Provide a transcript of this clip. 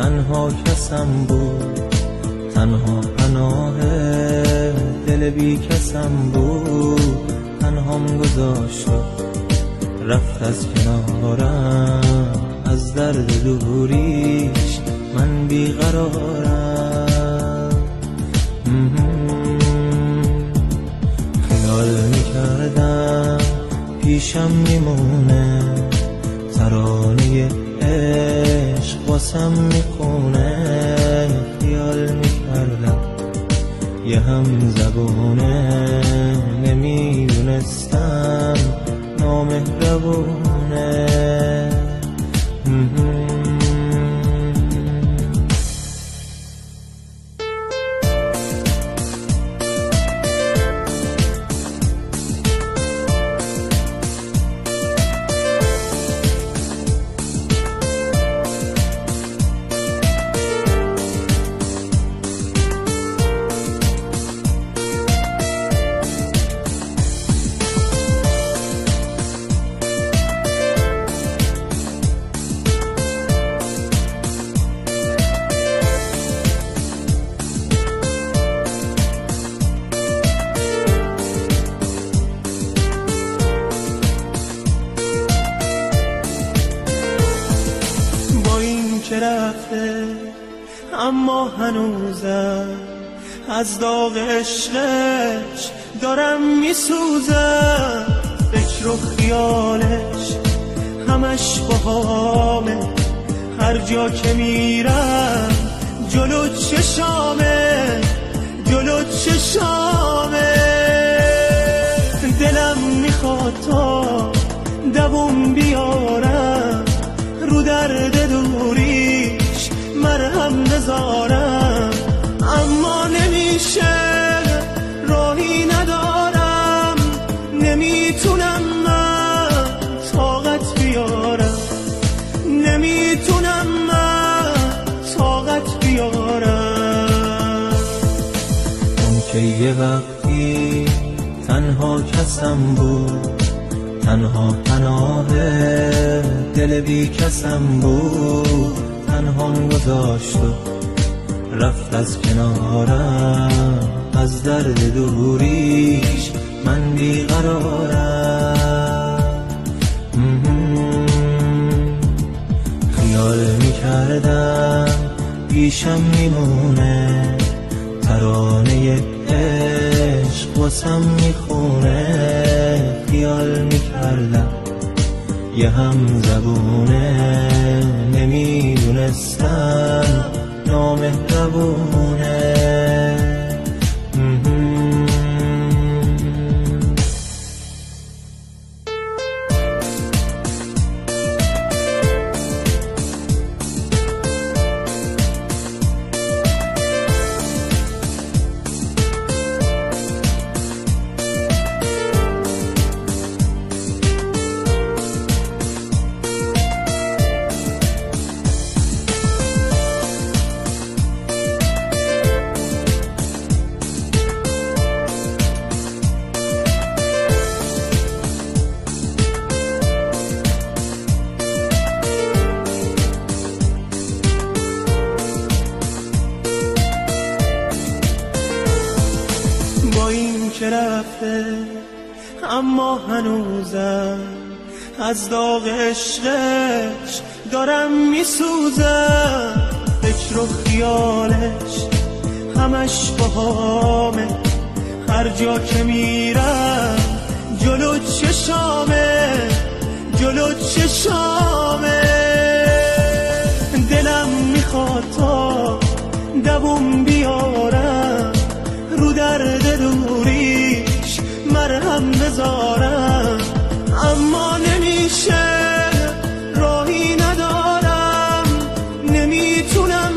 تنها کسم بود، تنها پناه دل بی کسم بود. تنهام گذاشت رفت از کنارم، از درد دوریش من بیقرارم. خیال میکردم پیشم میمونه، ترانه عشق واسم میخونه. خیال میکردم یه هم زبونه، نمیدونستم نامهربونه. رفته اما هنوزم از داغ عشقش دارم میسوزم. فکر و خیالش همش باهامه، هر جا که میرم جلو چشامه، جلو چشامه. دلم میخواد تا دووم بیارم، رو درد دوریش مرهم بذارم. اما نمیشه، راهی ندارم، نمیتونم من طاقت بیارم، نمیتونم من طاقت بیارم. اون که یه وقتی تنها کسم بود، تنها پناه دل بی کسم بود. تنهام گذاشت و رفت از کنارم، از درد دوریش من بیقرارم. خیال میکردم پیشم میمونه، ترانه عشق واسم میخونه. خیال میکردم یه هم زبونه، نمیدونستم نامهربونه. که رفته اما هنوزم از داغ عشقش دارم میسوزم. فکر و خیالش همش باهامه، هر جا که میرم جلو چشامه، جلو چشامه. دلم میخواد تا دووم بیارم، رو درد دوریش مرهم بذارم. اما نمیشه، راهی ندارم، نمیتونم